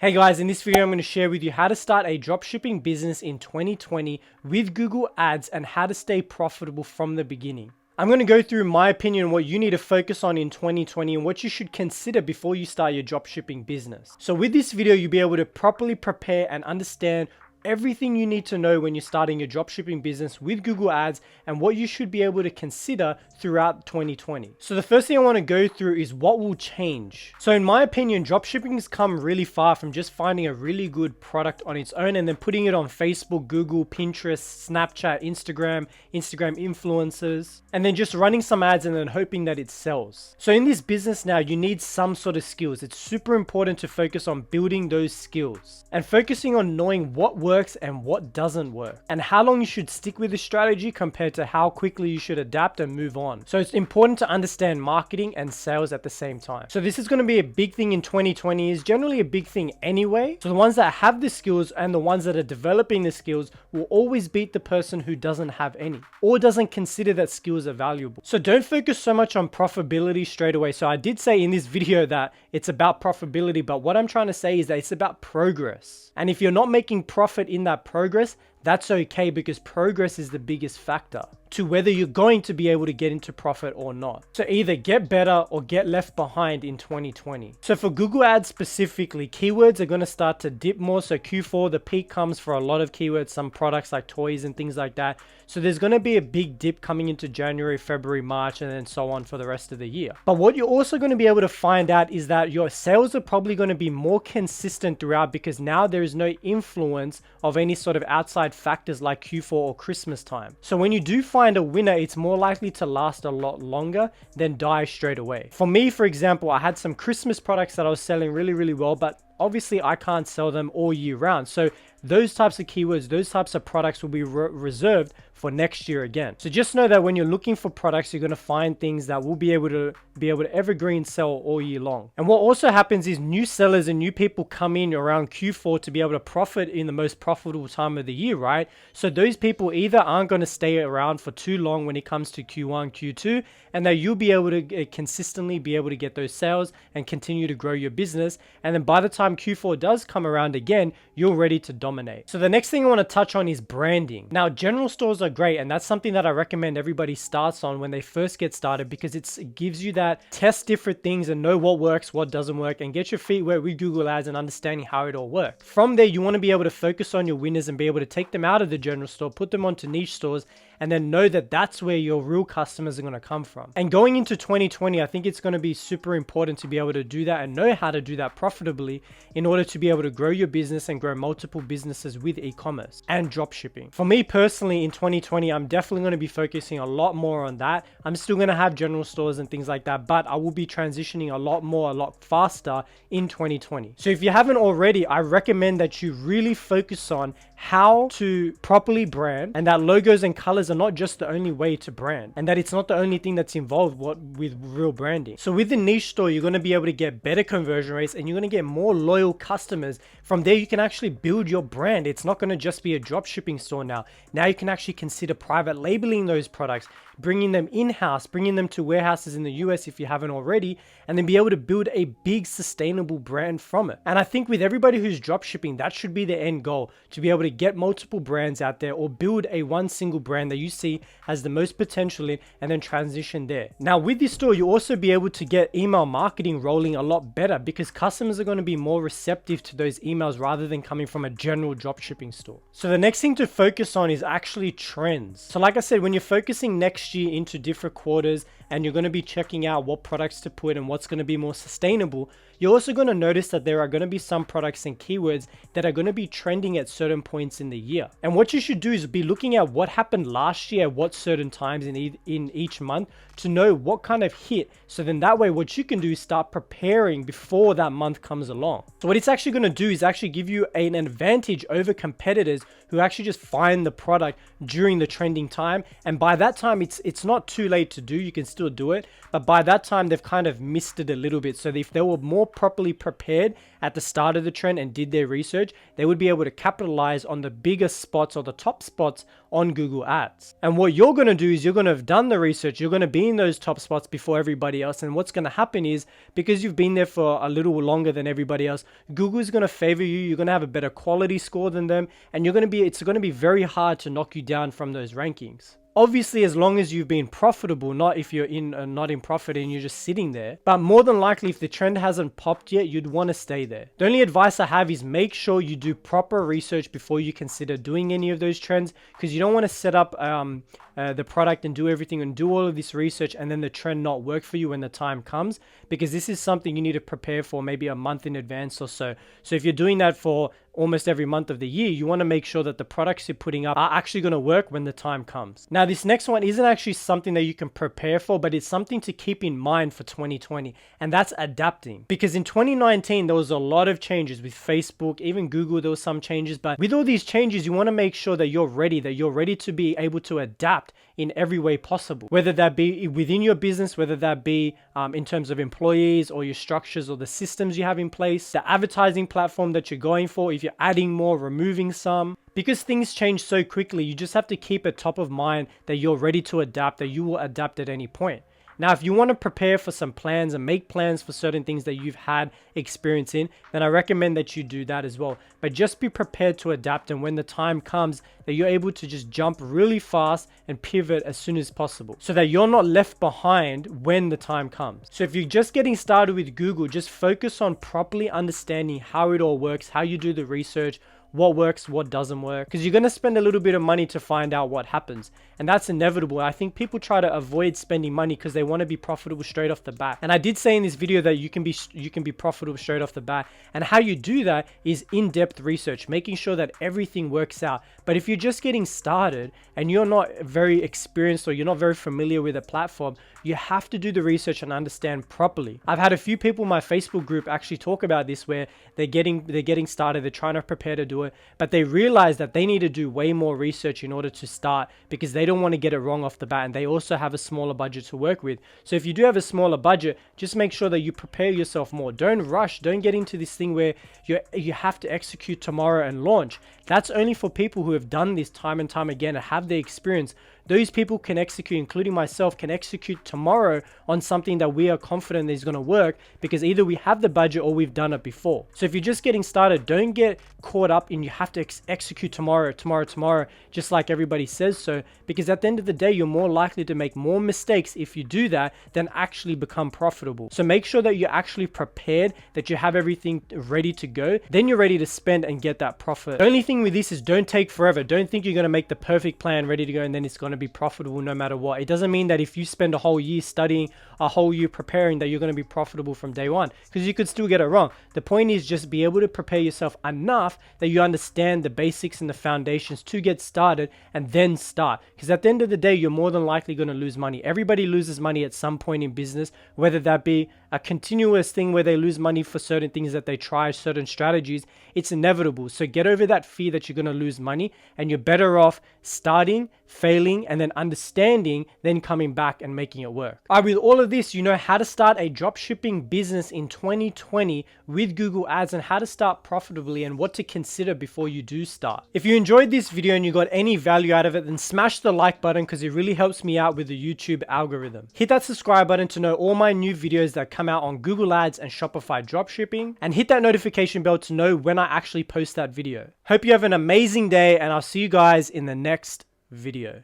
Hey guys, in this video I'm going to share with you how to start a dropshipping business in 2020 with Google Ads and how to stay profitable from the beginning. I'm going to go through my opinion on what you need to focus on in 2020 and what you should consider before you start your dropshipping business. So with this video, you'll be able to properly prepare and understand everything you need to know when you're starting your dropshipping business with Google Ads and what you should be able to consider throughout 2020. So the first thing I want to go through is what will change. So in my opinion, dropshipping has come really far from just finding a really good product on its own and then putting it on Facebook, Google, Pinterest, Snapchat, Instagram influencers, and then just running some ads and then hoping that it sells. So in this business now, you need some sort of skills. It's super important to focus on building those skills and focusing on knowing what works and what doesn't work, and how long you should stick with the strategy compared to how quickly you should adapt and move on. So it's important to understand marketing and sales at the same time. So this is going to be a big thing in 2020, is generally a big thing anyway. So the ones that have the skills and the ones that are developing the skills will always beat the person who doesn't have any or doesn't consider that skills are valuable. So don't focus so much on profitability straight away. So I did say in this video that it's about profitability, but what I'm trying to say is that it's about progress. And if you're not making profit in that progress, that's okay, because progress is the biggest factor to whether you're going to be able to get into profit or not. So either get better or get left behind in 2020. So for Google Ads specifically, keywords are going to start to dip more. So Q4, the peak comes for a lot of keywords, some products like toys and things like that. So there's going to be a big dip coming into January, February, March, and then so on for the rest of the year. But what you're also going to be able to find out is that your sales are probably going to be more consistent throughout, because now there is no influence of any sort of outside factors like Q4 or Christmas time. So when you do find a winner, it's more likely to last a lot longer than die straight away. For me, for example, I had some Christmas products that I was selling really well, but obviously I can't sell them all year round. So those types of keywords, those types of products will be reserved for next year again. So just know that when you're looking for products, you're going to find things that will be able to evergreen sell all year long. And what also happens is new sellers and new people come in around Q4 to be able to profit in the most profitable time of the year, right? So those people either aren't going to stay around for too long when it comes to Q1, Q2, and that you'll be able to consistently be able to get those sales and continue to grow your business. And then by the time Q4 does come around again, you're ready to dominate. So the next thing I want to touch on is branding. Now, general stores are great, and that's something that I recommend everybody starts on when they first get started, because it gives you that test different things and know what works, what doesn't work, and get your feet wet with Google Ads and understanding how it all works. From there, you want to be able to focus on your winners and be able to take them out of the general store, put them onto niche stores, and then know that that's where your real customers are going to come from. And going into 2020, I think it's going to be super important to be able to do that and know how to do that profitably in order to be able to grow your business and grow multiple businesses with e-commerce and dropshipping. For me personally, in 2020, I'm definitely going to be focusing a lot more on that. I'm still going to have general stores and things like that, but I will be transitioning a lot faster in 2020. So if you haven't already, I recommend that you really focus on how to properly brand, and that logos and colors are not just the only way to brand, and that it's not the only thing that's involved with real branding. So with the niche store, you're going to be able to get better conversion rates and you're going to get more loyal customers. From there, you can actually build your brand. It's not going to just be a drop shipping store now. Now you can actually consider private labeling those products, bringing them in-house, bringing them to warehouses in the US if you haven't already, and then be able to build a big sustainable brand from it. And I think with everybody who's drop shipping, that should be the end goal, to be able to get multiple brands out there or build a one single brand that you see has the most potential in, and then transition there. Now with this store, you'll also be able to get email marketing rolling a lot better, because customers are going to be more receptive to those emails rather than coming from a general drop shipping store. So the next thing to focus on is actually trends. So like I said, when you're focusing next year into different quarters and you're going to be checking out what products to put and what's going to be more sustainable, you're also going to notice that there are going to be some products and keywords that are going to be trending at certain points in the year. And what you should do is be looking at what happened last year at what certain times in each month to know what kind of hit. So then that way, what you can do is start preparing before that month comes along. So what it's actually going to do is actually give you an advantage over competitors who actually just find the product during the trending time. And by that time, it's not too late to do. You can still do it. But by that time, they've kind of missed it a little bit. So if there were more properly prepared at the start of the trend and did their research, they would be able to capitalize on the biggest spots or the top spots on Google Ads. And what you're going to do is you're going to have done the research, you're going to be in those top spots before everybody else. And what's going to happen is, because you've been there for a little longer than everybody else, Google is going to favor you. You're going to have a better quality score than them, and it's going to be very hard to knock you down from those rankings. Obviously, as long as you've been profitable, not if you're not in profit and you're just sitting there. But more than likely, if the trend hasn't popped yet, you'd want to stay there. The only advice I have is make sure you do proper research before you consider doing any of those trends, because you don't want to set up the product and do everything and do all of this research and then the trend not work for you when the time comes, because this is something you need to prepare for maybe a month in advance or so. So if you're doing that for almost every month of the year, you want to make sure that the products you're putting up are actually going to work when the time comes. Now, this next one isn't actually something that you can prepare for, but it's something to keep in mind for 2020, and that's adapting. Because in 2019, there was a lot of changes with Facebook, even Google, there was some changes, but with all these changes, you want to make sure that you're ready to be able to adapt in every way possible, whether that be within your business, whether that be in terms of employees or your structures or the systems you have in place, the advertising platform that you're going for, if you're adding more, removing some. Because things change so quickly, you just have to keep it top of mind that you're ready to adapt, that you will adapt at any point. Now, if you want to prepare for some plans and make plans for certain things that you've had experience in, then I recommend that you do that as well. But just be prepared to adapt, and when the time comes, that you're able to just jump really fast and pivot as soon as possible, so that you're not left behind when the time comes. So if you're just getting started with Google, just focus on properly understanding how it all works, how you do the research, what works, what doesn't work, because you're going to spend a little bit of money to find out what happens, and that's inevitable. I think people try to avoid spending money because they want to be profitable straight off the bat. And I did say in this video that you can be profitable straight off the bat, and how you do that is in-depth research, making sure that everything works out. But if you're just getting started and you're not very experienced or you're not very familiar with a platform, you have to do the research and understand properly. I've had a few people in my Facebook group actually talk about this, where they're getting started, they're trying to prepare to do it, but they realize that they need to do way more research in order to start, because they don't want to get it wrong off the bat, and they also have a smaller budget to work with. So if you do have a smaller budget, just make sure that you prepare yourself more. Don't rush. Don't get into this thing where you have to execute tomorrow and launch. That's only for people who have done this time and time again and have the experience. Those people can execute, including myself, can execute tomorrow on something that we are confident is going to work, because either we have the budget or we've done it before. So if you're just getting started, don't get caught up in you have to execute tomorrow, just like everybody says so, because at the end of the day, you're more likely to make more mistakes if you do that than actually become profitable. So make sure that you're actually prepared, that you have everything ready to go. Then you're ready to spend and get that profit. The only thing with this is don't take forever. Don't think you're going to make the perfect plan ready to go and then it's going to be profitable no matter what. It doesn't mean that if you spend a whole year studying, a whole year preparing, that you're going to be profitable from day one, because you could still get it wrong. The point is just be able to prepare yourself enough that you understand the basics and the foundations to get started, and then start. Because at the end of the day, you're more than likely going to lose money. Everybody loses money at some point in business, whether that be a continuous thing where they lose money for certain things that they try, certain strategies. It's inevitable. So get over that fear that you're going to lose money, and you're better off starting, failing, and then understanding, then coming back and making it work. All right, with all of this, you know how to start a dropshipping business in 2020 with Google Ads, and how to start profitably, and what to consider before you do start. If you enjoyed this video and you got any value out of it, then smash the like button, because it really helps me out with the YouTube algorithm. Hit that subscribe button to know all my new videos that come out on Google Ads and Shopify dropshipping, and hit that notification bell to know when I actually post that video. Hope you have an amazing day, and I'll see you guys in the next video.